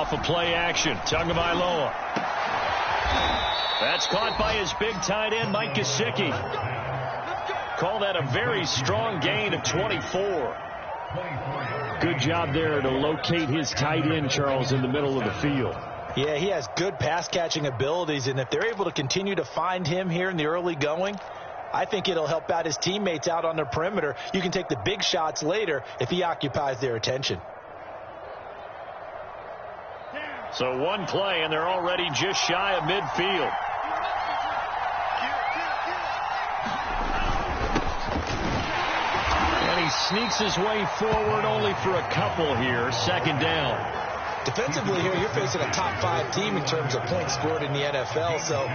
off of play action. Tagovailoa. That's caught by his big tight end, Mike Gesicki. Call that a very strong gain of 24. Good job there to locate his tight end, Charles, in the middle of the field. Yeah, he has good pass-catching abilities, and if they're able to continue to find him here in the early going, I think it'll help out his teammates out on the perimeter. You can take the big shots later if he occupies their attention. So one play, and they're already just shy of midfield. And he sneaks his way forward only for a couple here. Second down. Defensively here, you're facing a top-5 team in terms of points scored in the NFL. So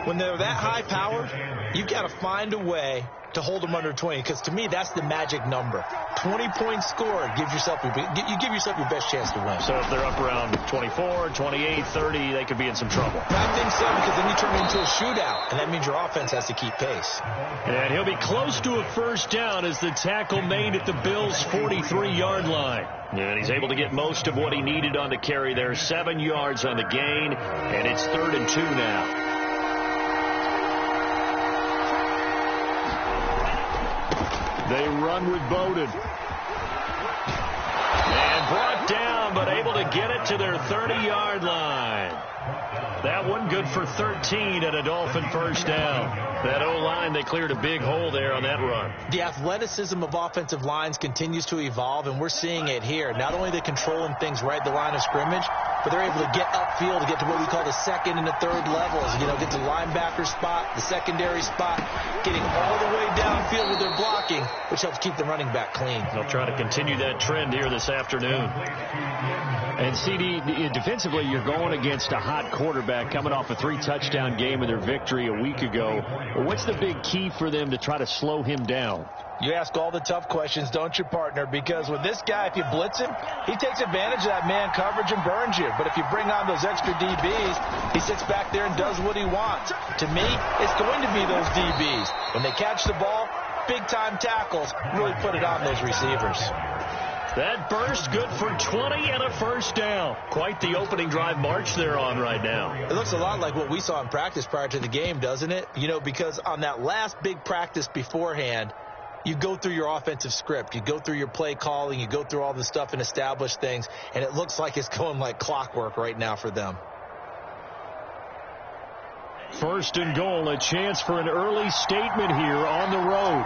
when they're that high-powered, you've got to find a way to hold them under 20, because to me, that's the magic number. 20 points scored, you give yourself your best chance to win. So if they're up around 24, 28, 30, they could be in some trouble. I think so, because then you turn it into a shootout, and that means your offense has to keep pace. And he'll be close to a first down as the tackle made at the Bills' 43-yard line. And he's able to get most of what he needed on the carry there. 7 yards on the gain, and it's 3rd and 2 now. They run with Bowden. And brought down, but able to get it to their 30-yard line. That one good for 13 and a Dolphin first down. That O-line, they cleared a big hole there on that run. The athleticism of offensive lines continues to evolve, and we're seeing it here. Not only are they controlling things right at the line of scrimmage, but they're able to get upfield to get to what we call the second and the third levels. You know, get to the linebacker spot, the secondary spot, getting all the way downfield with their blocking, which helps keep the running back clean. They'll try to continue that trend here this afternoon. And, CD, defensively, you're going against a hot quarterback coming off a 3-touchdown game in their victory a week ago. What's the big key for them to try to slow him down? You ask all the tough questions, don't you, partner? Because with this guy, if you blitz him, he takes advantage of that man coverage and burns you. But if you bring on those extra DBs, he sits back there and does what he wants. To me, it's going to be those DBs. When they catch the ball, big-time tackles really put it on those receivers. That burst good for 20 and a first down. Quite the opening drive march they're on right now. It looks a lot like what we saw in practice prior to the game, doesn't it? You know, because on that last big practice beforehand, you go through your offensive script. You go through your play calling. You go through all the stuff and establish things. And it looks like it's going like clockwork right now for them. First and goal, a chance for an early statement here on the road.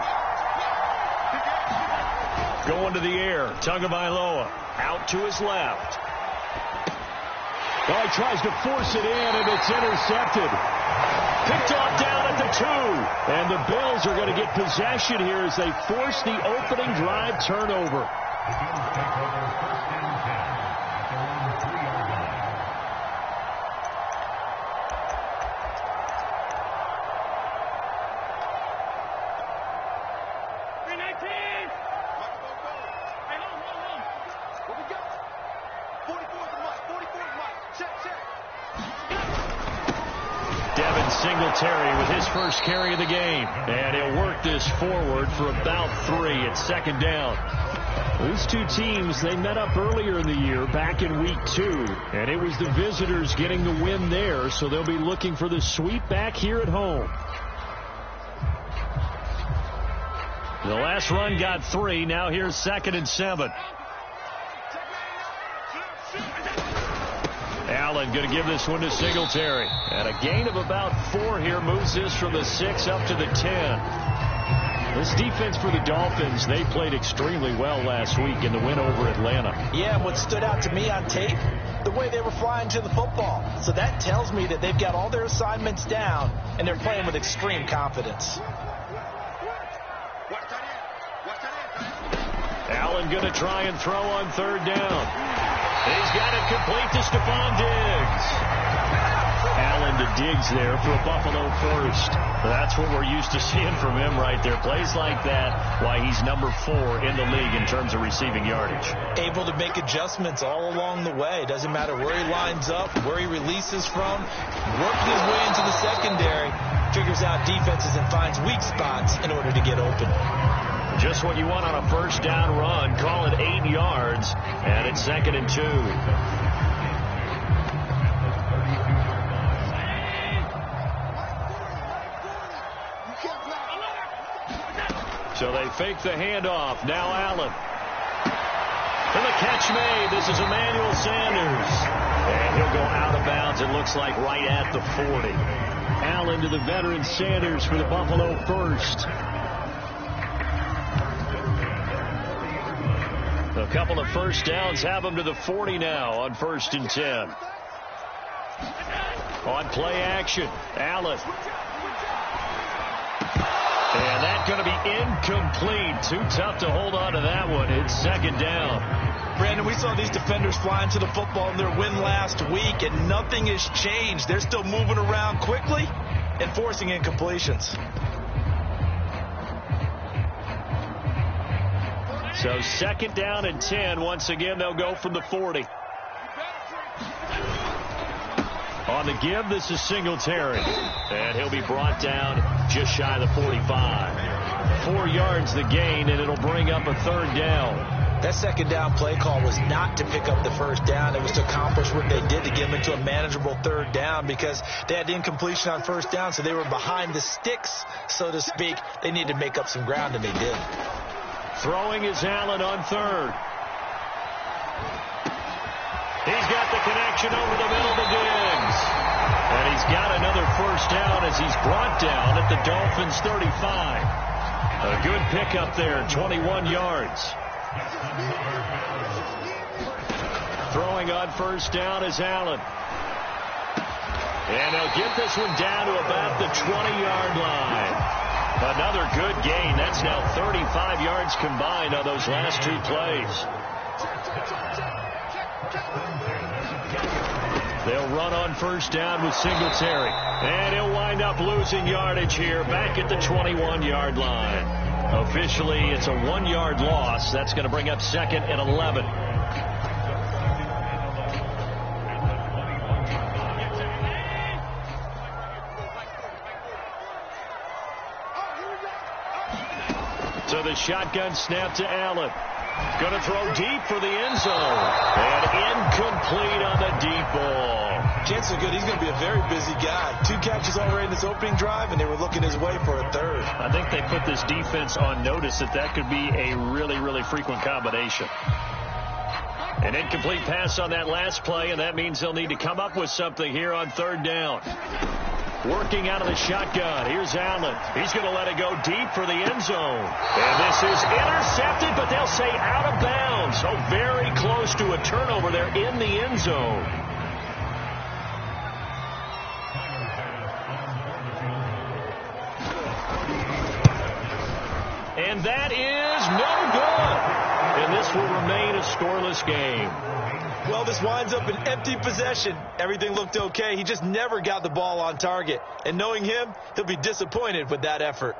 Going to the air, Tagovailoa out to his left. Oh, he tries to force it in, and it's intercepted. Picked off down at the 2. And the Bills are going to get possession here as they force the opening drive turnover. Singletary with his first carry of the game. And he'll work this forward for about 3 at second down. These two teams, they met up earlier in the year, back in week 2. And it was the visitors getting the win there, so they'll be looking for the sweep back here at home. The last run got 3. Now here's 2nd and 7. Allen going to give this one to Singletary. And a gain of about 4 here moves this from the 6 up to the 10. This defense for the Dolphins, they played extremely well last week in the win over Atlanta. Yeah, and what stood out to me on tape, the way they were flying to the football. So that tells me that they've got all their assignments down, and they're playing with extreme confidence. Allen going to try and throw on 3rd down. He's got it complete to Stephon Diggs. Allen to Diggs there for a Buffalo first. That's what we're used to seeing from him right there. Plays like that, why he's number 4 in the league in terms of receiving yardage. Able to make adjustments all along the way. Doesn't matter where he lines up, where he releases from. Working his way into the secondary. Figures out defenses and finds weak spots in order to get open. Just what you want on a first down run. Call it 8 yards, and it's 2nd and 2. So they fake the handoff. Now Allen. And the catch made. This is Emmanuel Sanders. And he'll go out of bounds, it looks like, right at the 40. Allen to the veteran Sanders for the Buffalo first. A couple of first downs have them to the 40 now on 1st and 10. On play action, Allen. And that's going to be incomplete. Too tough to hold on to that one. It's 2nd down. Brandon, we saw these defenders flying to the football in their win last week, and nothing has changed. They're still moving around quickly and forcing incompletions. So 2nd down and 10. Once again, they'll go from the 40. On the give, this is Singletary. And he'll be brought down just shy of the 45. 4 yards the gain, and it'll bring up a 3rd down. That 2nd down play call was not to pick up the 1st down. It was to accomplish what they did to get them into a manageable 3rd down because they had the incompletion on 1st down, so they were behind the sticks, so to speak. They needed to make up some ground, and they did. Throwing is Allen on 3rd. He's got the connection over the middle to Diggs. And he's got another 1st down as he's brought down at the Dolphins' 35. A good pickup there, 21 yards. Throwing on 1st down is Allen. And he'll get this one down to about the 20-yard line. Another good gain. That's now 35 yards combined on those last 2 plays. They'll run on 1st down with Singletary. And he'll wind up losing yardage here back at the 21-yard line. Officially, it's a 1-yard loss. That's going to bring up 2nd and 11. So the shotgun snap to Allen. Going to throw deep for the end zone. And incomplete on the deep ball. Chances are good he's going to be a very busy guy. 2 catches already in this opening drive, and they were looking his way for a 3rd. I think they put this defense on notice that could be a really, really frequent combination. An incomplete pass on that last play, and that means they'll need to come up with something here on 3rd down. Working out of the shotgun. Here's Allen. He's going to let it go deep for the end zone. And this is intercepted, but they'll say out of bounds. So very close to a turnover there in the end zone. And that is no good. And this will remain a scoreless game. Well, this winds up an empty possession. Everything looked okay. He just never got the ball on target. And knowing him, he'll be disappointed with that effort.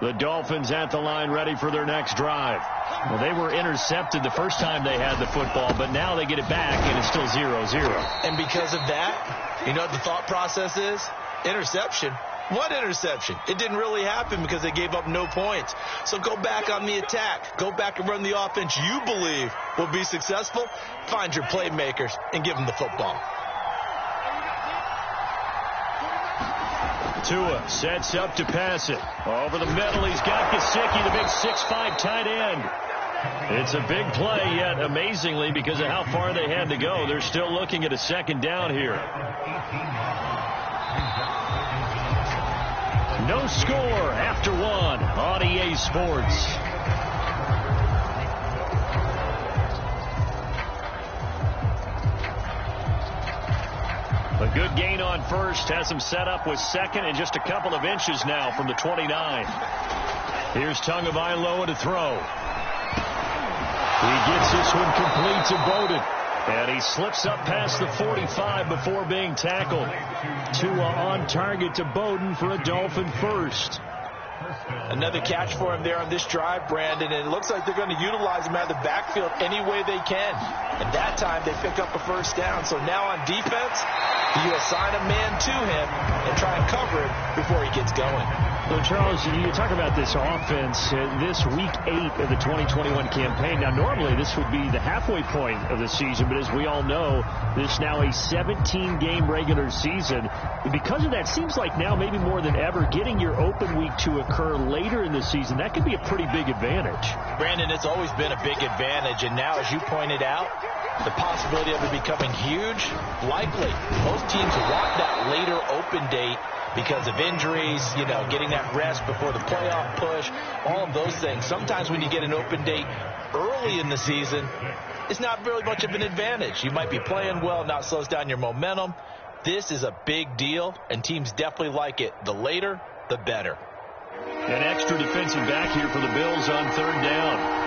The Dolphins at the line ready for their next drive. Well, they were intercepted the first time they had the football, but now they get it back, and it's still 0-0. And because of that, you know what the thought process is? Interception. What interception? It didn't really happen because they gave up no points. So go back on the attack. Go back and run the offense you believe will be successful. Find your playmakers and give them the football. Tua sets up to pass it. Over the middle, he's got Gesicki, the big 6'5" tight end. It's a big play, yet amazingly, because of how far they had to go, they're still looking at a 2nd down here. No score after 1 on EA Sports. A good gain on 1st has him set up with 2nd and just a couple of inches now from the 29. Here's Tagovailoa to throw. He gets this one complete to Bowden. And he slips up past the 45 before being tackled. Tua on target to Bowden for a Dolphin 1st. Another catch for him there on this drive, Brandon, and it looks like they're going to utilize him out of the backfield any way they can. And that time they pick up a first down. So now on defense, you assign a man to him and try and cover it before he gets going. So, Charles, you talk about this offense, this week 8 of the 2021 campaign. Now, normally this would be the halfway point of the season, but as we all know, this is now a 17-game regular season. And because of that, seems like now maybe more than ever, getting your open week to occur later in the season, that could be a pretty big advantage. Brandon, it's always been a big advantage, and now, as you pointed out, the possibility of it becoming huge, likely. Most teams want that later open date because of injuries, you know, getting that rest before the playoff push, all of those things. Sometimes when you get an open date early in the season, it's not really much of an advantage. You might be playing well, not slows down your momentum. This is a big deal, and teams definitely like it. The later, the better. An extra defensive back here for the Bills on third down.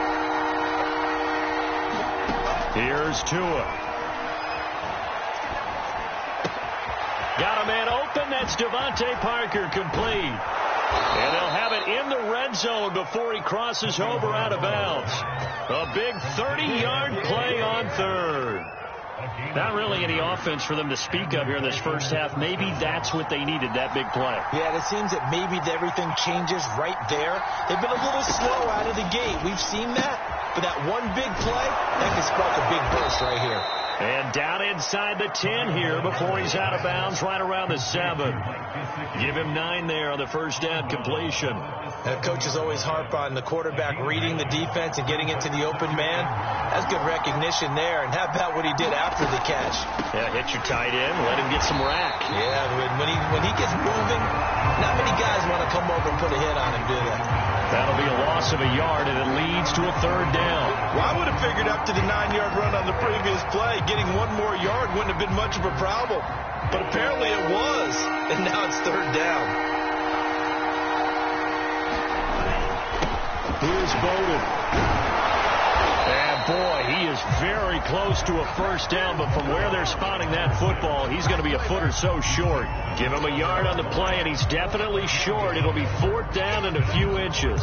Here's Tua. Got a man open. That's Devontae Parker, complete. And they'll have it in the red zone before he crosses over out of bounds. A big 30-yard play on third. Not really any offense for them to speak of here in this first half. Maybe that's what they needed, that big play. Yeah, it seems that maybe everything changes right there. They've been a little slow out of the gate. We've seen that. But that one big play, that can spark a big burst right here. And down inside the 10 here before he's out of bounds, right around the 7. Give him 9 there on the first down completion. Coaches always harp on the quarterback reading the defense and getting into the open man. That's good recognition there. And how about what he did after the catch? Yeah, hit your tight end, let him get some rack. Yeah, when he gets moving, not many guys want to come over and put a hit on him, do they? That'll be a loss of a yard, and it leads to a third down. Well, I would have figured after the 9-yard run on the previous play, getting one more yard wouldn't have been much of a problem. But apparently it was, and now it's third down. Here's Bowden. And boy, he is very close to a first down, but from where they're spotting that football, he's going to be a foot or so short. Give him a yard on the play, and he's definitely short. It'll be fourth down and a few inches.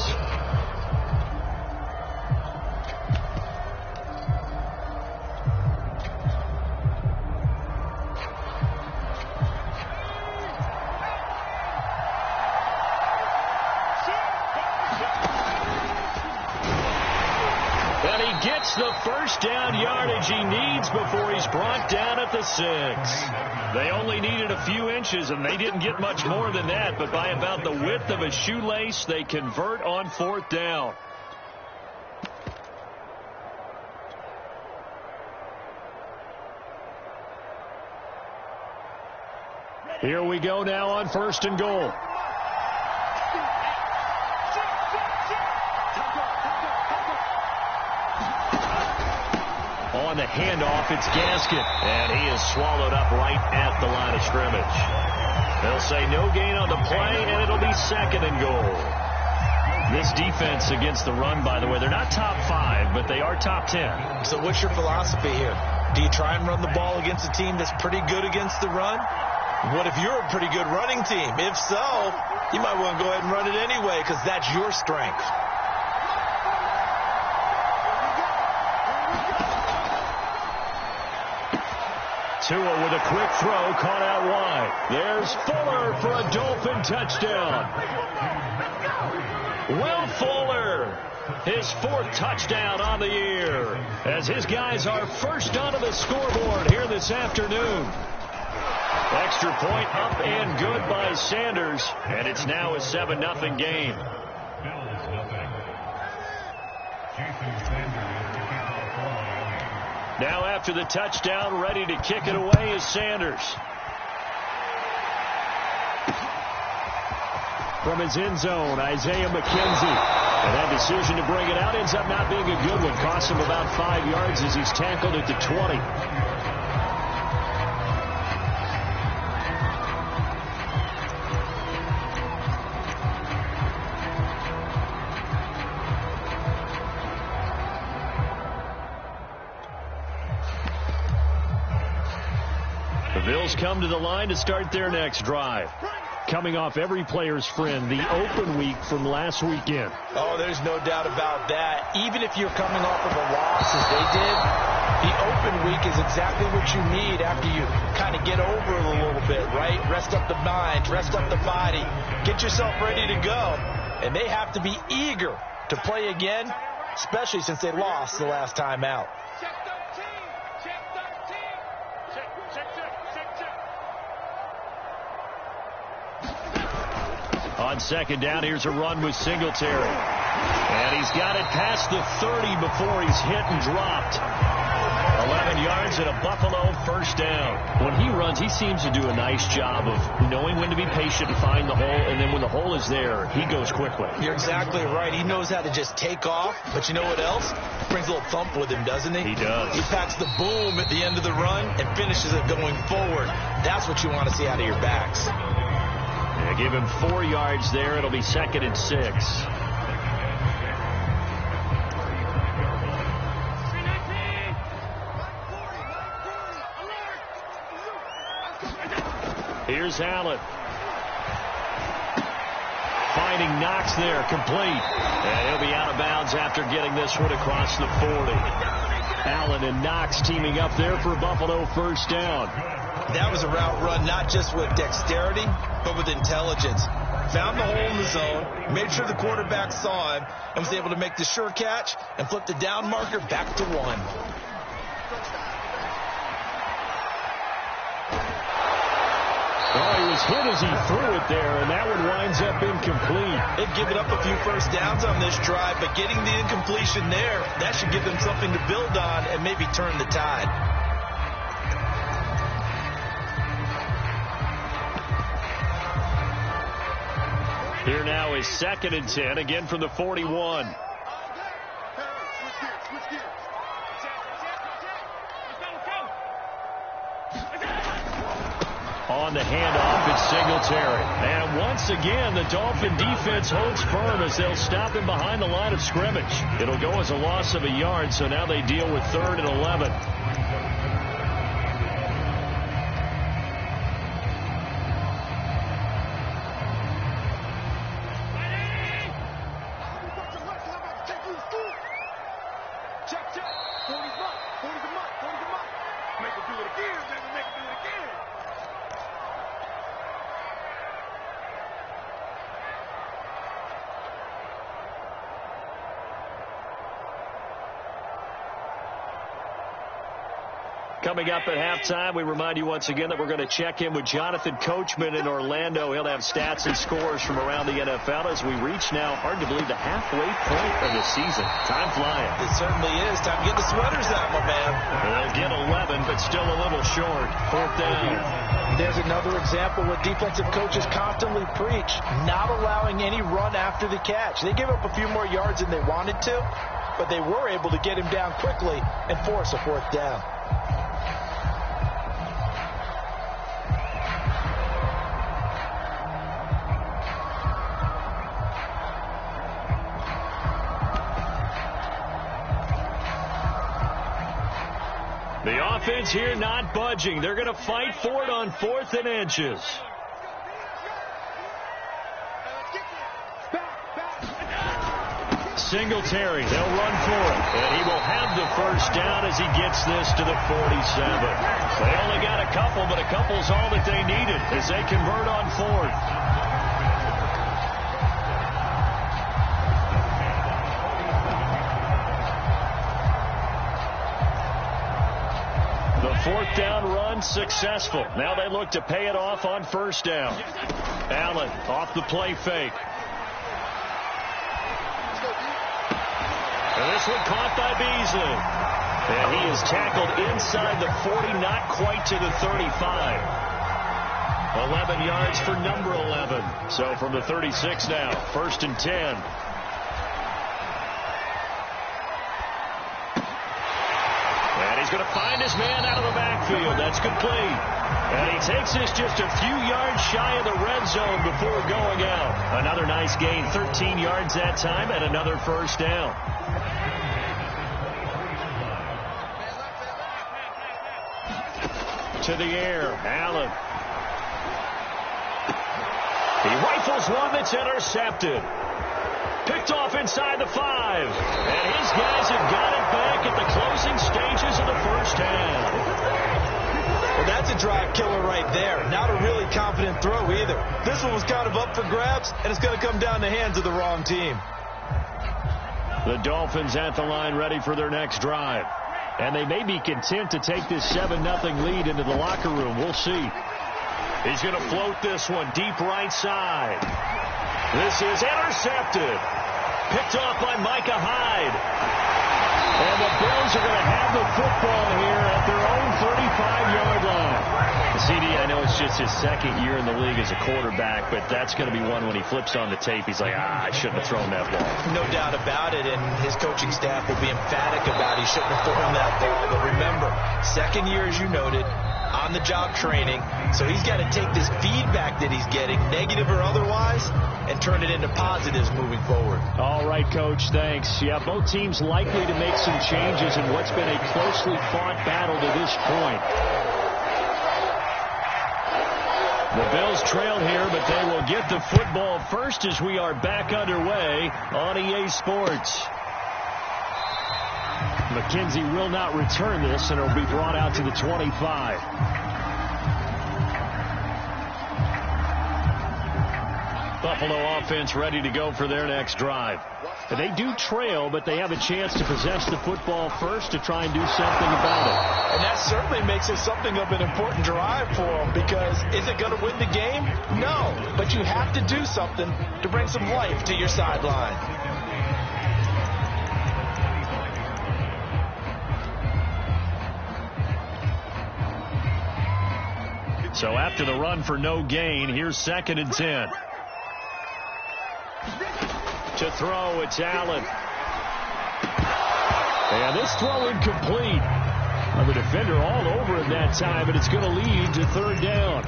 The first down yardage he needs before he's brought down at the 6. They only needed a few inches, and they didn't get much more than that, but by about the width of a shoelace, they convert on fourth down. Here we go now on first and goal. On the handoff, it's Gaskin. And he is swallowed up right at the line of scrimmage. They'll say no gain on the play, and it'll be second and goal. This defense against the run, by the way, they're not top 5, but they are top 10. So what's your philosophy here? Do you try and run the ball against a team that's pretty good against the run? What if you're a pretty good running team? If so, you might want to go ahead and run it anyway because that's your strength. Tua with a quick throw, caught out wide. There's Fuller for a Dolphin touchdown. Will Fuller, his 4th touchdown on the year, as his guys are first onto the scoreboard here this afternoon. Extra point up and good by Sanders, and it's now a 7-0 game. Now after the touchdown, ready to kick it away is Sanders. From his end zone, Isaiah McKenzie. And that decision to bring it out ends up not being a good one. Costs him about 5 yards as he's tackled at the 20. The Bills come to the line to start their next drive. coming off every player's friend, the open week from last weekend. Oh, there's no doubt about that. Even if you're coming off of a loss as they did, the open week is exactly what you need after you kind of get over it a little bit, right? Rest up the mind, rest up the body, get yourself ready to go. And they have to be eager to play again, especially since they lost the last time out. On second down, here's a run with Singletary. And he's got it past the 30 before he's hit and dropped. 11 yards and a Buffalo first down. When he runs, he seems to do a nice job of knowing when to be patient and find the hole, and then when the hole is there, he goes quickly. You're exactly right. He knows how to just take off, but you know what else? Brings a little thump with him, doesn't he? He does. He packs the boom at the end of the run and finishes it going forward. That's what you want to see out of your backs. Yeah, give him 4 yards there. It'll be 2nd and 6. Here's Allen. Finding Knox there, complete. And he'll be out of bounds after getting this one across the 40. Allen and Knox teaming up there for Buffalo first down. That was a route run not just with dexterity, but with intelligence. Found the hole in the zone, made sure the quarterback saw him, and was able to make the sure catch and flip the down marker back to 1. Oh, he was hit as he threw it there, and that one winds up incomplete. They've given up a few first downs on this drive, but getting the incompletion there, that should give them something to build on and maybe turn the tide. Here now is 2nd and 10, again from the 41. On the handoff, it's Singletary. And once again, the Dolphin defense holds firm as they'll stop him behind the line of scrimmage. It'll go as a loss of a yard, so now they deal with 3rd and 11. Coming up at halftime, we remind you once again that we're going to check in with Jonathan Coachman in Orlando. He'll have stats and scores from around the NFL as we reach now, hard to believe, the halfway point of the season. Time flying. It certainly is. Time to get the sweaters out, my man. They'll get 11, but still a little short. 4th down. There's another example what defensive coaches constantly preach, not allowing any run after the catch. They gave up a few more yards than they wanted to, but they were able to get him down quickly and force a 4th down. The offense here not budging. They're going to fight for it on 4th and inches. Singletary, they'll run for it. And he will have the first down as he gets this to the 47. They only got a couple, but a couple's all that they needed as they convert on 4th. The 4th down run successful. Now they look to pay it off on 1st down. Allen off the play fake. And this one caught by Beasley. And he is tackled inside the 40, not quite to the 35. 11 yards for number 11. So from the 36 now, 1st and 10. And he's going to find his man out of the backfield. That's complete. And he takes this just a few yards shy of the red zone before going out. Another nice gain, 13 yards that time, and another 1st down. To the air, Allen. He rifles one that's intercepted. Picked off inside the 5. And his guys have got it back at the closing stages of the first half. Well, that's a drive killer right there. Not a really confident throw either. This one was kind of up for grabs, and it's going to come down the hands of the wrong team. The Dolphins at the line ready for their next drive. And they may be content to take this 7-0 lead into the locker room. We'll see. He's going to float this one deep right side. This is intercepted. Picked off by Micah Hyde. And the Bills are going to have the football here at their own 35-yard line. CD, I know it's just his second year in the league as a quarterback, but that's going to be one when he flips on the tape, he's like, I shouldn't have thrown that ball. No doubt about it, and his coaching staff will be emphatic about he shouldn't have thrown that ball. But remember, second year, as you noted, on-the-job training, so he's got to take this feedback that he's getting, negative or otherwise, and turn it into positives moving forward. All right, Coach, thanks. Yeah, both teams likely to make some changes in what's been a closely fought battle to this point. The Bills trail here, but they will get the football first as we are back underway on EA Sports. McKenzie will not return this, and it will be brought out to the 25. Buffalo offense ready to go for their next drive. They do trail, but they have a chance to possess the football first to try and do something about it. And that certainly makes it something of an important drive for them, because is it going to win the game? No, but you have to do something to bring some life to your sideline. So after the run for no gain, here's 2nd and 10. To throw, it's Allen. And this throw incomplete. The defender all over it that time, but it's going to lead to 3rd down.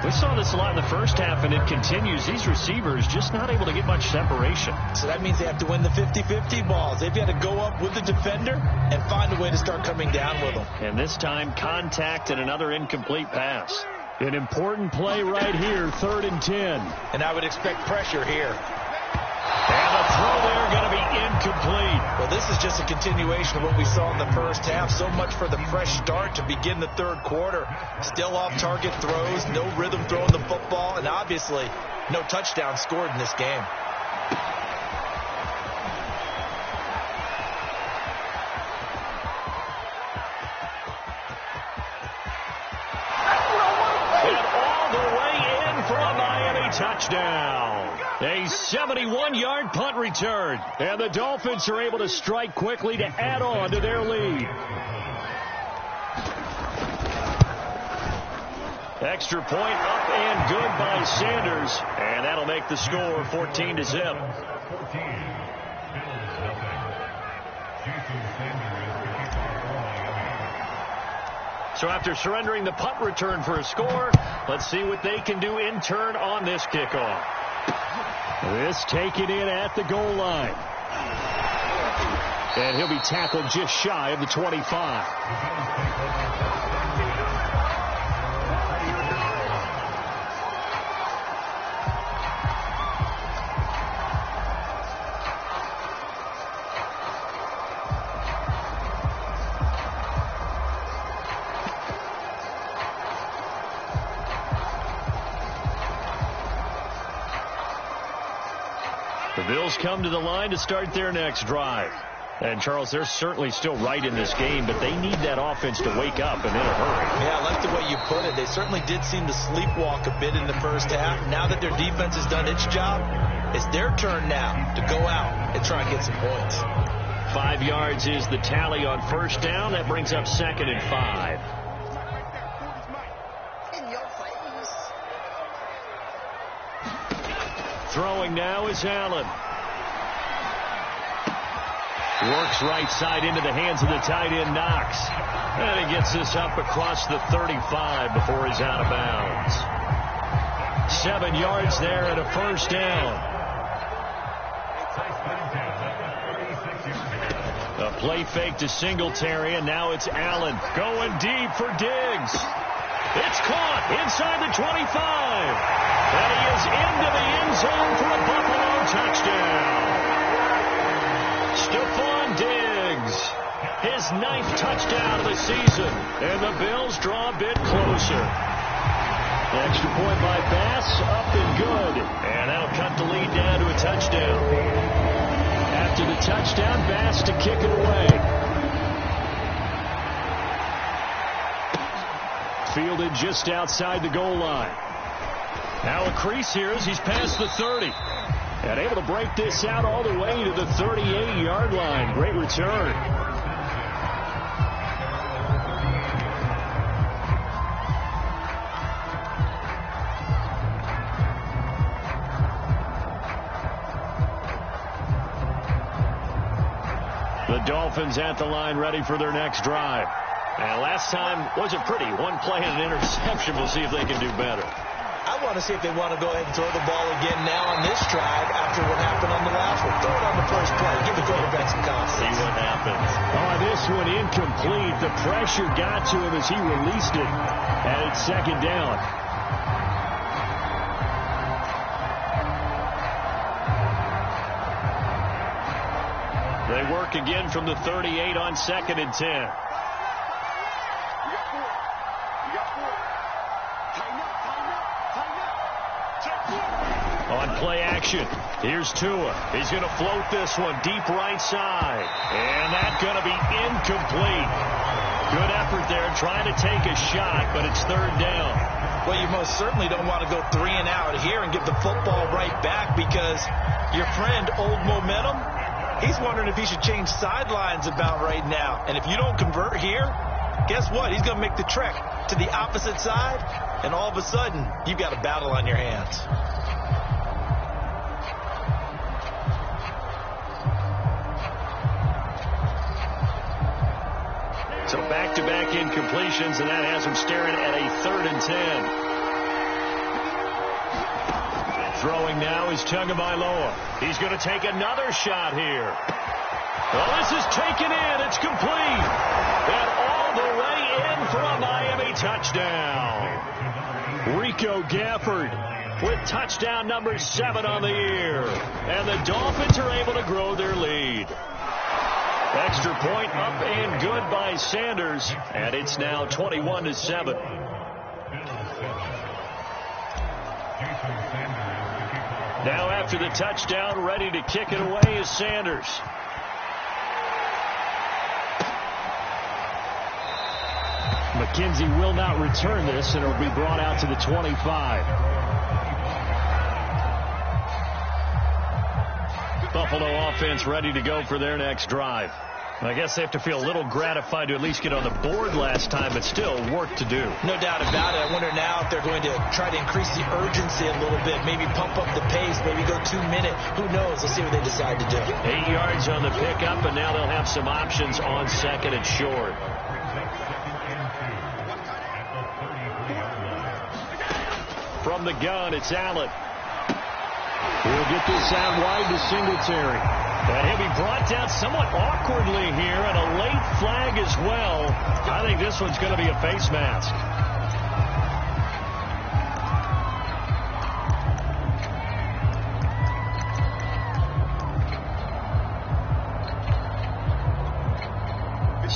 We saw this a lot in the first half, and it continues. These receivers just not able to get much separation. So that means they have to win the 50-50 balls. They've got to go up with the defender and find a way to start coming down with them. And this time, contact and another incomplete pass. An important play right here, 3rd and 10. And I would expect pressure here. And the throw there going to be incomplete. Well, this is just a continuation of what we saw in the first half. So much for the fresh start to begin the 3rd quarter. Still off-target throws, no rhythm throwing the football, and obviously no touchdown scored in this game. And all the way in for a Miami touchdown. A 71-yard punt return. And the Dolphins are able to strike quickly to add on to their lead. Extra point up and good by Sanders. And that'll make the score 14-0. So after surrendering the punt return for a score, let's see what they can do in turn on this kickoff. This taken in at the goal line. And he'll be tackled just shy of the 25. The Bills come to the line to start their next drive. And, Charles, they're certainly still right in this game, but they need that offense to wake up and in a hurry. Yeah, I like the way you put it. They certainly did seem to sleepwalk a bit in the first half. Now that their defense has done its job, it's their turn now to go out and try and get some points. 5 yards is the tally on first down. That brings up 2nd and 5. Throwing now is Allen. Works right side into the hands of the tight end, Knox. And he gets this up across the 35 before he's out of bounds. 7 yards there and a first down. A play fake to Singletary, and now it's Allen going deep for Diggs. It's caught inside the 25. And he is into the end zone for a Buffalo touchdown. Stephon Diggs, his 9th touchdown of the season. And the Bills draw a bit closer. Extra point by Bass, up and good. And that'll cut the lead down to a touchdown. After the touchdown, Bass to kick it away. Fielded just outside the goal line. Now a crease here as he's past the 30. And able to break this out all the way to the 38-yard line. Great return. The Dolphins at the line ready for their next drive. And last time wasn't pretty. One play and an interception. We'll see if they can do better. I want to see if they want to go ahead and throw the ball again now on this drive after what happened on the last one. Throw it on the first play. Give the quarterback some confidence. See what happens. Oh, this one incomplete. The pressure got to him as he released it. And it's second down. They work again from the 38 on 2nd and 10. On play action, here's Tua. He's going to float this one deep right side. And that's going to be incomplete. Good effort there trying to take a shot, but it's 3rd down. Well, you most certainly don't want to go 3 and out here and give the football right back because your friend, Old Momentum, he's wondering if he should change sidelines about right now. And if you don't convert here, guess what? He's going to make the trek to the opposite side, and all of a sudden, you've got a battle on your hands. So back-to-back incompletions, and that has him staring at a 3rd and 10. Throwing now is Tagovailoa. He's going to take another shot here. Well, this is taken in. It's complete. And all the way in for a Miami touchdown. Rico Gafford with touchdown number 7 on the year. And the Dolphins are able to grow their lead. Extra point up and good by Sanders. And it's now 21-7. Now after the touchdown, ready to kick it away is Sanders. McKenzie will not return this, and it'll be brought out to the 25. Buffalo offense ready to go for their next drive. I guess they have to feel a little gratified to at least get on the board last time, but still work to do. No doubt about it. I wonder now if they're going to try to increase the urgency a little bit, maybe pump up the pace, maybe go 2 minute. Who knows? Let's see what they decide to do. 8 yards on the pickup, and now they'll have some options on 2nd and short. From the gun, it's Allen. We'll get this out wide to Singletary. And he'll be brought down somewhat awkwardly here, and a late flag as well. I think this one's going to be a face mask.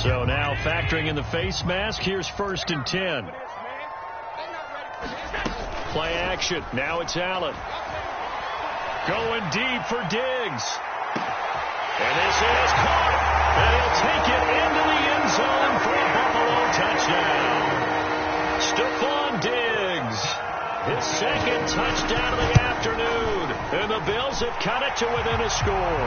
So now factoring in the face mask, here's 1st and 10. Play action. Now it's Allen. Going deep for Diggs. And this is caught. And he'll take it into the end zone for a Buffalo touchdown. Stephon Diggs. His 2nd touchdown of the afternoon. And the Bills have cut it to within a score.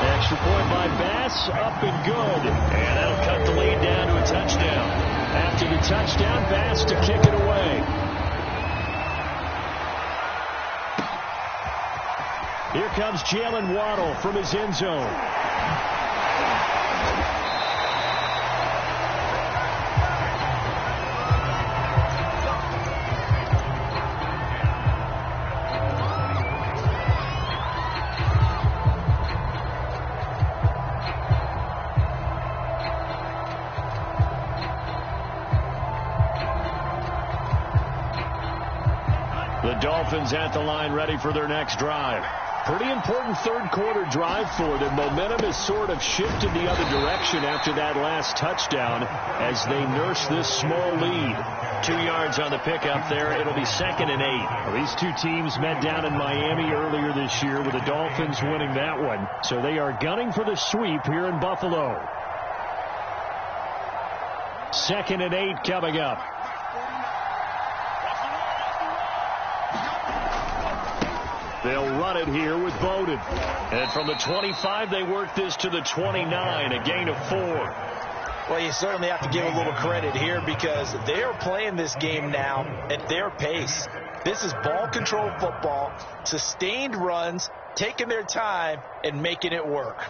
Extra point by Bass, up and good. And that'll cut the lead down to a touchdown. After the touchdown, Bass to kick it away. Here comes Jalen Waddle from his end zone. The Dolphins at the line ready for their next drive. Pretty important third quarter drive for them. Momentum has sort of shifted the other direction after that last touchdown as they nurse this small lead. 2 yards on the pickup there. It'll be 2nd and 8. Well, these two teams met down in Miami earlier this year with the Dolphins winning that one. So they are gunning for the sweep here in Buffalo. 2nd and 8 coming up. They'll run it here with Bowden. And from the 25, they work this to the 29, a gain of 4. Well, you certainly have to give a little credit here because they are playing this game now at their pace. This is ball control football, sustained runs, taking their time, and making it work.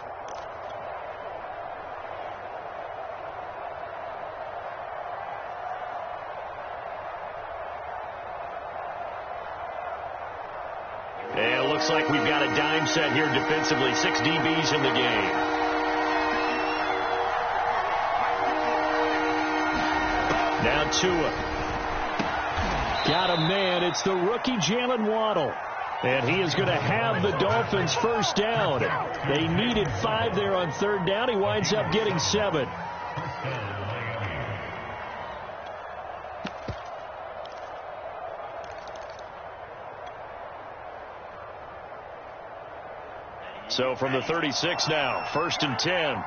And it looks like we've got a dime set here defensively. 6 DBs in the game. Now Tua. Got a man. It's the rookie Jalen Waddle. And he is going to have the Dolphins first down. They needed 5 there on third down. He winds up getting 7. So from the 36 now, 1st and 10.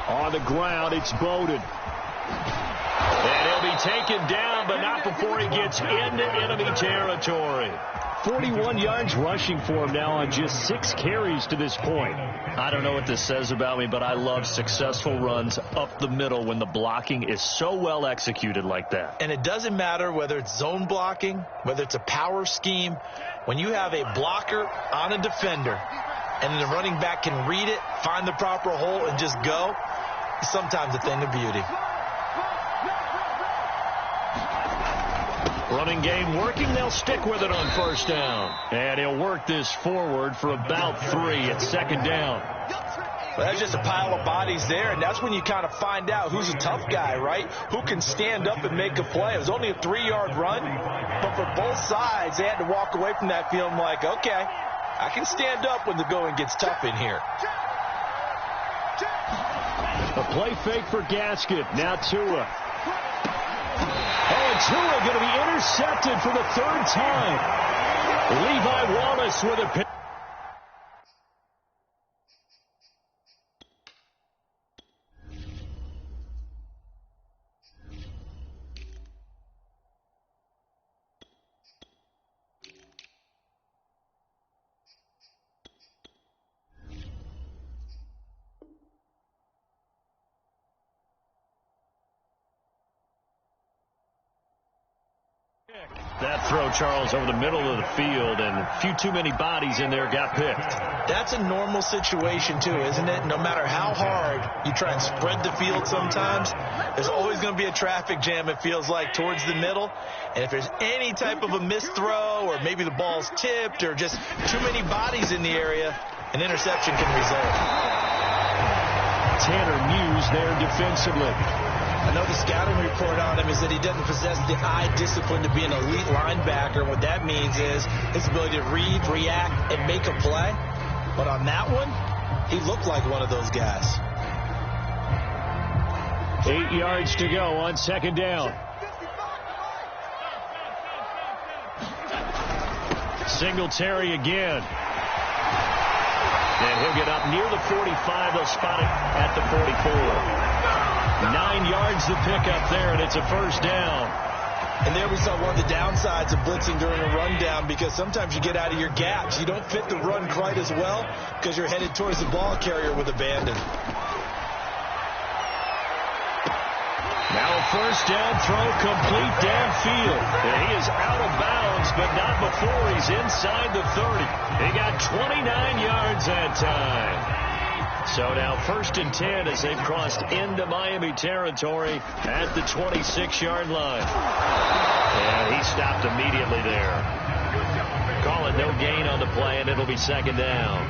On the ground, it's Bowden. And he'll be taken down, but not before he gets into enemy territory. 41 yards rushing for him now on just 6 carries to this point. I don't know what this says about me, but I love successful runs up the middle when the blocking is so well executed like that. And it doesn't matter whether it's zone blocking, whether it's a power scheme. When you have a blocker on a defender and the running back can read it, find the proper hole, and just go, it's sometimes a thing of beauty. Running game working. They'll stick with it on first down. And he'll work this forward for about 3 at 2nd down. Well, that's just a pile of bodies there, and that's when you kind of find out who's a tough guy, right? Who can stand up and make a play. It was only a 3-yard run, but for both sides, they had to walk away from that feeling like, okay, I can stand up when the going gets tough in here. A play fake for Gaskin. Now Tua. Oh, and Tua going to be intercepted for the 3rd time. Levi Wallace with a pick. That throw, Charles, over the middle of the field, and a few too many bodies in there got picked. That's a normal situation, too, isn't it? No matter how hard you try and spread the field sometimes, there's always going to be a traffic jam, it feels like, towards the middle. And if there's any type of a missed throw or maybe the ball's tipped or just too many bodies in the area, an interception can result. Tanner Muse there defensively. I know the scouting report on him is that he doesn't possess the eye discipline to be an elite linebacker. What that means is his ability to read, react, and make a play. But on that one, he looked like one of those guys. 8 yards to go on 2nd down. Singletary again. And he'll get up near the 45. They'll spot it at the 44. 9 yards to pick up there, and it's a first down. And there we saw one of the downsides of blitzing during a rundown, because sometimes you get out of your gaps. You don't fit the run quite as well because you're headed towards the ball carrier with abandon. Now a first down throw, complete downfield. And he is out of bounds, but not before he's inside the 30. He got 29 yards that time. So now 1st and 10 as they've crossed into Miami territory at the 26-yard line. And he stopped immediately there. Call it no gain on the play, and it'll be 2nd down.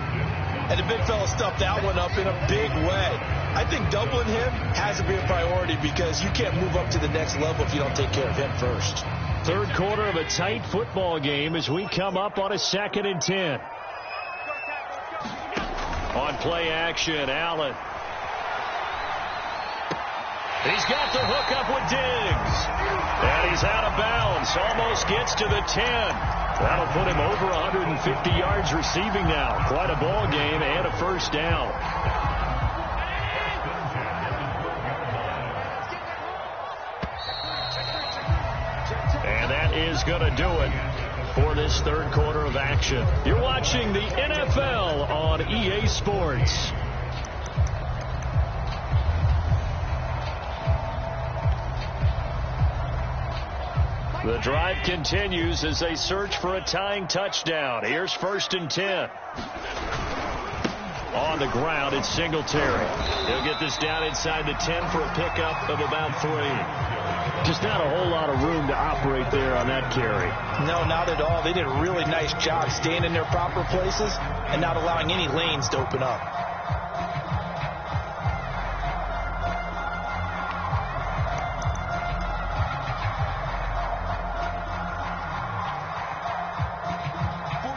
And the big fella stuffed that one up in a big way. I think doubling him has to be a priority because you can't move up to the next level if you don't take care of him first. Third quarter of a tight football game as we come up on a 2nd and 10. On play action, Allen. He's got the hook up with Diggs. And he's out of bounds. Almost gets to the 10. That'll put him over 150 yards receiving now. Quite a ball game and a first down. And that is going to do it for this third quarter of action. You're watching the NFL on EA Sports. The drive continues as they search for a tying touchdown. Here's 1st and 10. On the ground, it's Singletary. He'll get this down inside the 10 for a pickup of about 3. Just not a whole lot of room to operate there on that carry. No, not at all. They did a really nice job staying in their proper places and not allowing any lanes to open up.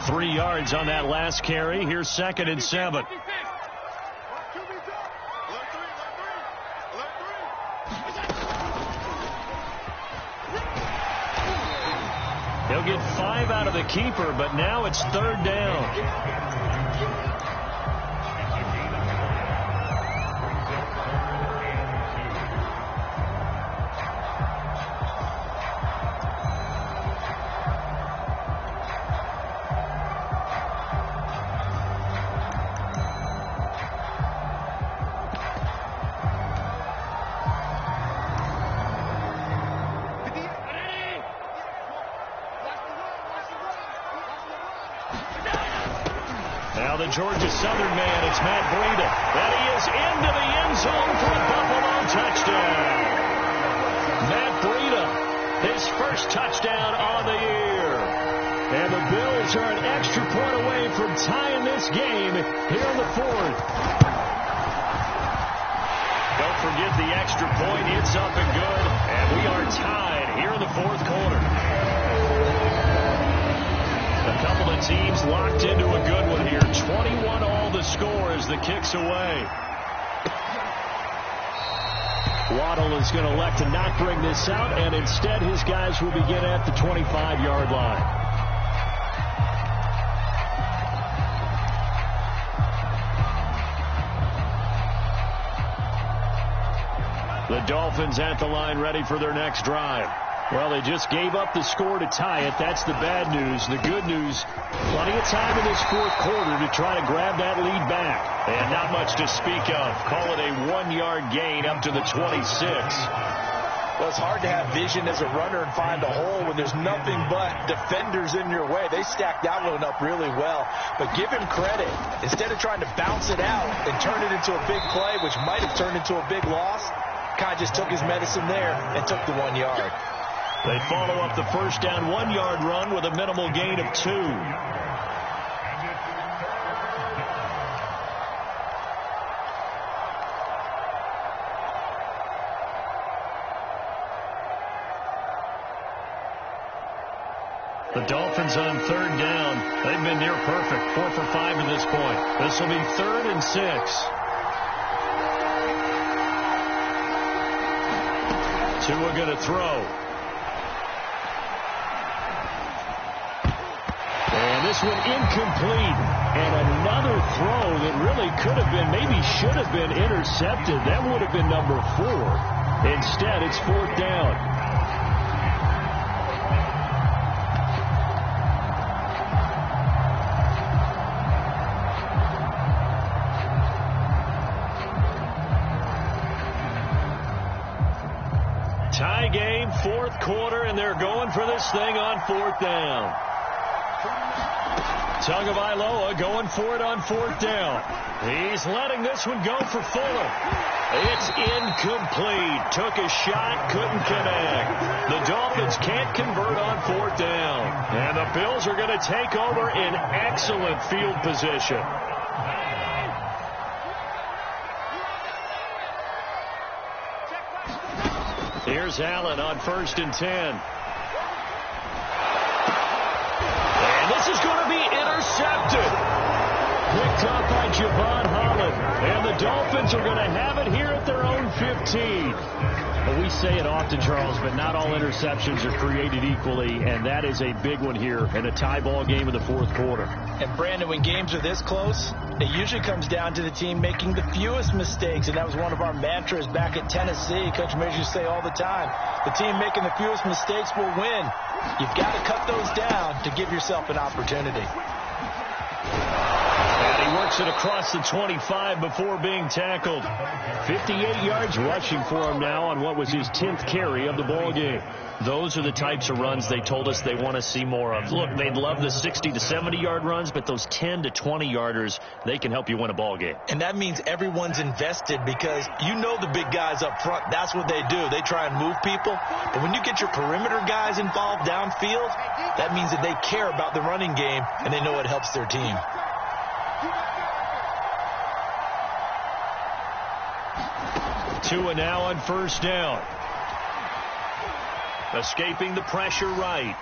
Three yards on that last carry. Here's 2nd and 7. He'll get 5 out of the keeper, but now it's 3rd down. Now the Georgia Southern man, it's Matt Breida. And he is into the end zone for a Buffalo touchdown. Matt Breida, his first touchdown on the year. And the Bills are an extra point away from tying this game here in the 4th. Don't forget the extra point. It's up and good. And we are tied here in the 4th quarter. A couple of teams locked into a good one here. 21 all the score as the kick's away. Waddle is going to elect to not bring this out, and instead his guys will begin at the 25-yard line. The Dolphins at the line ready for their next drive. Well, they just gave up the score to tie it. That's the bad news. The good news, plenty of time in this 4th quarter to try to grab that lead back. And not much to speak of. Call it a 1-yard gain up to the 26. Well, it's hard to have vision as a runner and find a hole when there's nothing but defenders in your way. They stacked that one up really well. But give him credit. Instead of trying to bounce it out and turn it into a big play, which might have turned into a big loss, kind of just took his medicine there and took the 1 yard. They follow up the first down 1-yard run with a minimal gain of 2. The Dolphins on 3rd down. They've been near perfect. 4 for 5 at this point. This will be 3rd and 6. Tua going to throw. And this one incomplete. And another throw that really could have been, maybe should have been intercepted. That would have been number 4. Instead, it's 4th down. Tie game, 4th quarter, and they're going for this thing on 4th down. Tagovailoa going for it on 4th down. He's letting this one go for Fuller. It's incomplete. Took a shot, couldn't connect. The Dolphins can't convert on 4th down. And the Bills are going to take over in excellent field position. Here's Allen on 1st and 10. And this is going to be intercepted. Picked up by Javon Holland. And the Dolphins are going to have it here at their own 15. Well, we say it often, Charles, but not all interceptions are created equally, and that is a big one here in a tie ball game in the fourth quarter. And, Brandon, when games are this close, it usually comes down to the team making the fewest mistakes, and that was one of our mantras back at Tennessee. Coach Mears used to say all the time, the team making the fewest mistakes will win. You've got to cut those down to give yourself an opportunity. And he works it across the 25 before being tackled. 58 yards rushing for him now on what was his 10th carry of the ball game. Those are the types of runs they told us they want to see more of. Look, they'd love the 60 to 70-yard runs, but those 10 to 20-yarders, they can help you win a ball game. And that means everyone's invested because you know the big guys up front, that's what they do. They try and move people. But when you get your perimeter guys involved downfield, that means that they care about the running game and they know it helps their team. Tua now on 1st down. Escaping the pressure right.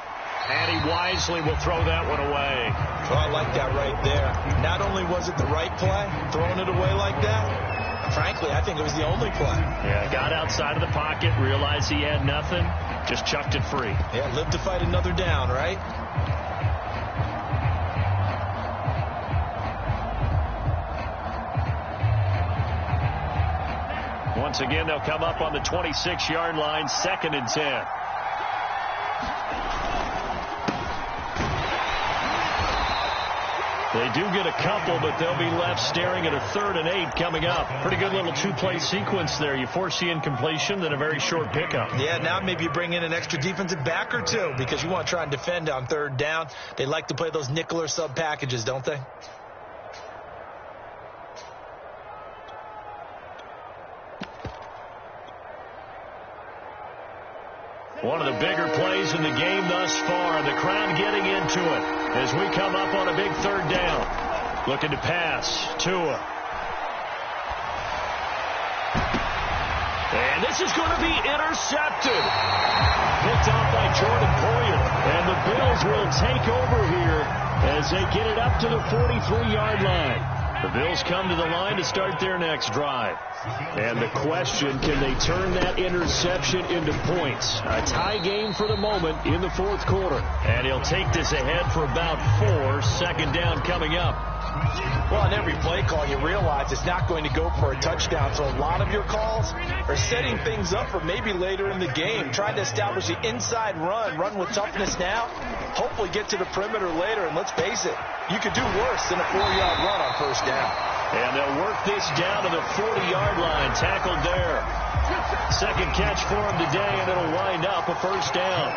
And he wisely will throw that one away. Oh, I like that right there. Not only was it the right play, throwing it away like that, frankly, I think it was the only play. Yeah, got outside of the pocket, realized he had nothing, just chucked it free. Yeah, live to fight another down, right? Once again, they'll come up on the 26-yard line, 2nd and 10. They do get a couple, but they'll be left staring at a 3rd and 8 coming up. Pretty good little two-play sequence there. You force the incompletion, then a very short pickup. Yeah, now maybe you bring in an extra defensive back or two because you want to try and defend on 3rd down. They like to play those nickel or sub packages, don't they? One of the bigger plays in the game thus far. The crowd getting into it as we come up on a big 3rd down. Looking to pass. Tua. And this is going to be intercepted. Picked off by Jordan Poyer. And the Bills will take over here as they get it up to the 43-yard line. The Bills come to the line to start their next drive. And the question, can they turn that interception into points? A tie game for the moment in the fourth quarter. And he'll take this ahead for about 4. 2nd down coming up. Well, on every play call, you realize it's not going to go for a touchdown. So a lot of your calls are setting things up for maybe later in the game, trying to establish the inside run with toughness now, hopefully get to the perimeter later. And let's face it, you could do worse than a 4-yard run on 1st down. And they'll work this down to the 40-yard line, tackled there. 2nd catch for him today, and it'll wind up a 1st down.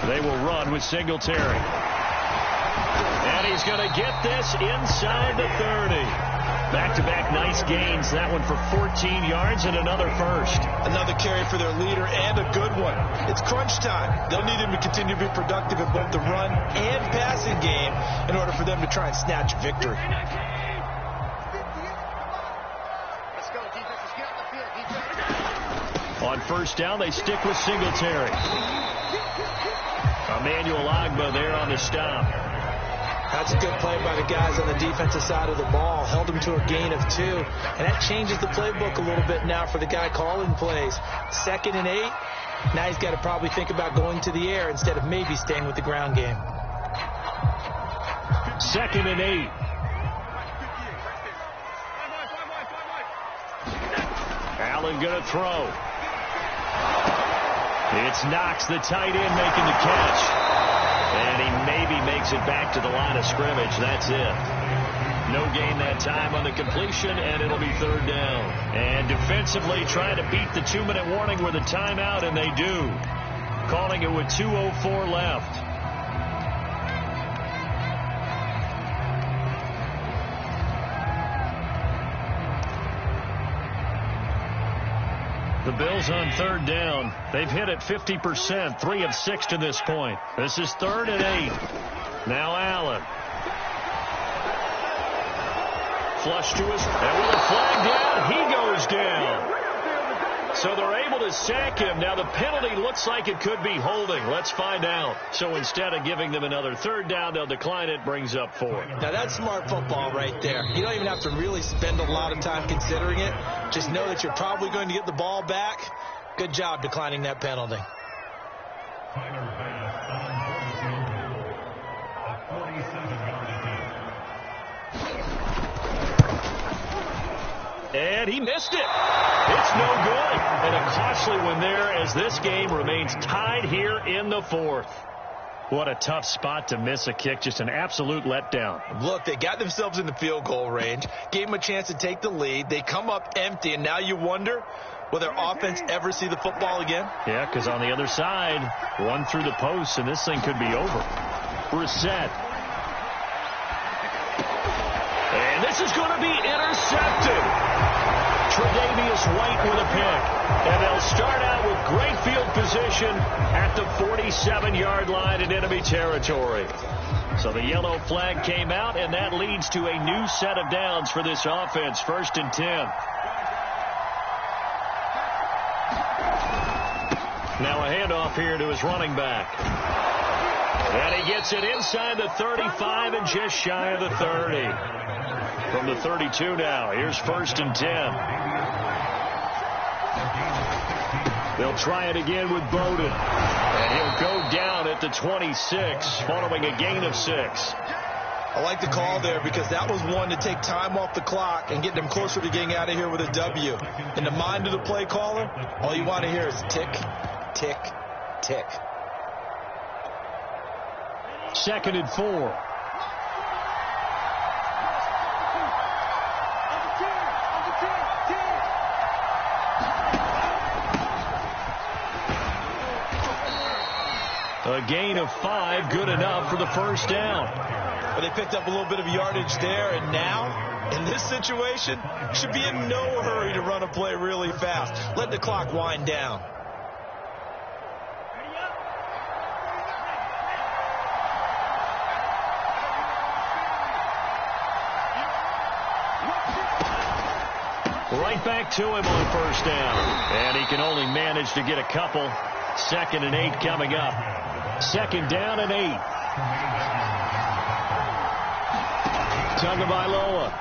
They will run with Singletary. And he's going to get this inside the 30. Back-to-back nice gains. That one for 14 yards and another 1st. Another carry for their leader and a good one. It's crunch time. They'll need him to continue to be productive in both the run and passing game in order for them to try and snatch victory. On 1st down, they stick with Singletary. Emmanuel Ogbah there on the stop. That's a good play by the guys on the defensive side of the ball. Held him to a gain of 2. And that changes the playbook a little bit now for the guy calling plays. 2nd and 8. Now he's got to probably think about going to the air instead of maybe staying with the ground game. 2nd and 8. Allen going to throw. It's Knox, the tight end, making the catch. And he maybe makes it back to the line of scrimmage. That's it. No gain that time on the completion, and it'll be 3rd down. And defensively trying to beat the 2-minute warning with a timeout, and they do. Calling it with 2:04 left. The Bills on 3rd down. They've hit it 50%, 3 of 6 to this point. This is 3rd and 8. Now Allen. flush to his, and with a flag down, he goes down. So they're able to sack him. Now the penalty looks like it could be holding. Let's find out. So instead of giving them another third down, they'll decline it, brings up 4. Now that's smart football right there. You don't even have to really spend a lot of time considering it. Just know that you're probably going to get the ball back. Good job declining that penalty. And he missed it. It's no good. And a costly one there as this game remains tied here in the 4th. What a tough spot to miss a kick. Just an absolute letdown. Look, they got themselves in the field goal range, gave them a chance to take the lead. They come up empty, and now you wonder, will their offense ever see the football again? Yeah, because on the other side, one through the post, and this thing could be over. Brissett. And this is going to be intercepted. Tre'Davious White with a pick. And they'll start out with great field position at the 47-yard line in enemy territory. So the yellow flag came out, and that leads to a new set of downs for this offense. 1st and 10. Now a handoff here to his running back. And he gets it inside the 35 and just shy of the 30. From the 32 now. Here's 1st and 10. They'll try it again with Bowden. And he'll go down at the 26 following a gain of 6. I like the call there because that was one to take time off the clock and get them closer to getting out of here with a W. In the mind of the play caller, all you want to hear is tick, tick, tick. 2nd and 4. A gain of 5, good enough for the 1st down. But they picked up a little bit of yardage there, and now, in this situation, should be in no hurry to run a play really fast. Let the clock wind down. Right back to him on 1st down. And he can only manage to get a couple. 2nd and 8 coming up. 2nd down and 8. Tagovailoa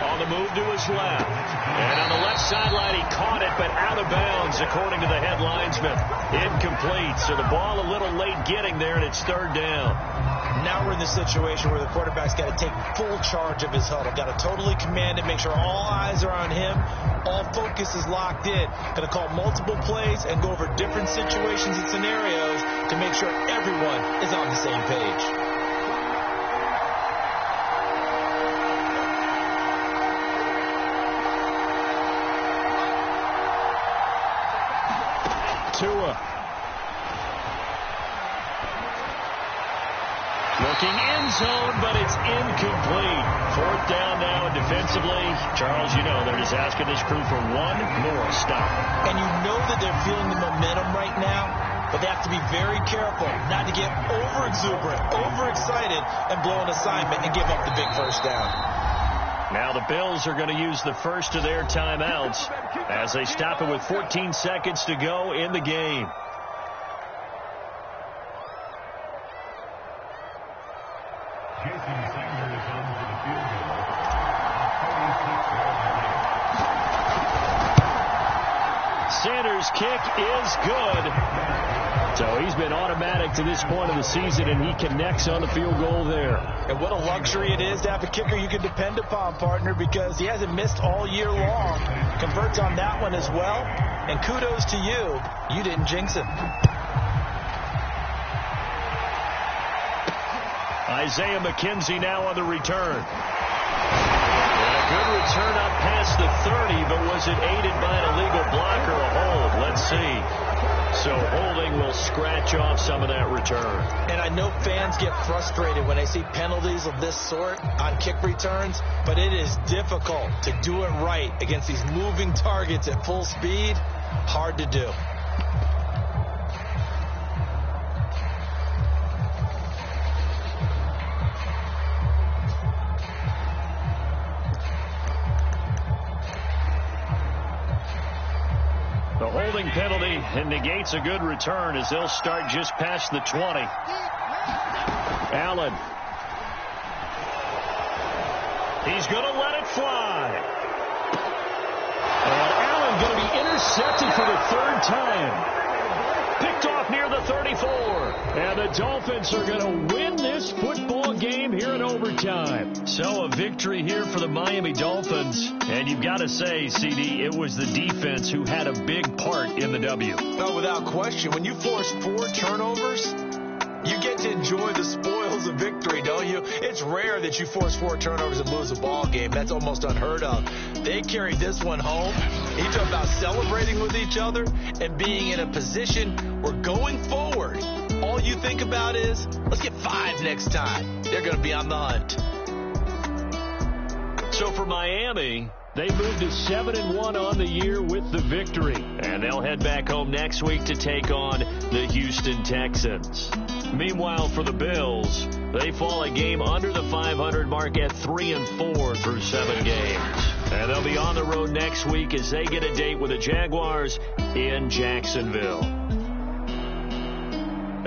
on the move to his left. And on the left sideline, he caught it, but out of bounds, according to the head linesman. Incomplete. So the ball a little late getting there, and it's 3rd down. Now we're in the situation where the quarterback's got to take full charge of his huddle. Got to totally command it, make sure all eyes are on him. All focus is locked in. Going to call multiple plays and go over different situations and scenarios to make sure everyone is on the same page. Tua. Looking end zone, but it's incomplete. 4th down now, and defensively, Charles, you know, they're just asking this crew for one more stop. And you know that they're feeling the momentum right now, but they have to be very careful not to get over-exuberant, overexcited, and blow an assignment and give up the big 1st down. Now the Bills are going to use the first of their timeouts as they stop it with 14 seconds to go in the game. Sanders' kick is good. So he's been automatic to this point of the season, and he connects on the field goal there. And what a luxury it is to have a kicker you can depend upon, partner, because he hasn't missed all year long. Converts on that one as well. And kudos to you. You didn't jinx him. Isaiah McKenzie now on the return. And a good return up past the 30, but was it aided by an illegal block or a hold? Let's see. So holding will scratch off some of that return. And I know fans get frustrated when they see penalties of this sort on kick returns, but it is difficult to do it right against these moving targets at full speed. Hard to do. The holding penalty negates a good return as they'll start just past the 20. Allen. He's going to let it fly. And Allen going to be intercepted for the third time. Picked off near the 34. And the Dolphins are going to win this football game here in overtime. So a victory here for the Miami Dolphins. And you've got to say, CD, it was the defense who had a big part in the W. No, without question. When you force 4 turnovers, you get to enjoy the spoils of victory, don't you? It's rare that you force 4 turnovers and lose a ball game. That's almost unheard of. They carried this one home. You talk about celebrating with each other and being in a position where going forward, all you think about is, let's get 5 next time. They're going to be on the hunt. So for Miami, they moved to 7-1 on the year with the victory. And they'll head back home next week to take on the Houston Texans. Meanwhile, for the Bills, they fall a game under the 500 mark at 3-4 through 7 games. And they'll be on the road next week as they get a date with the Jaguars in Jacksonville.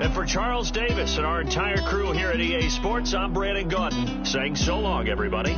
And for Charles Davis and our entire crew here at EA Sports, I'm Brandon Gaudin saying so long, everybody.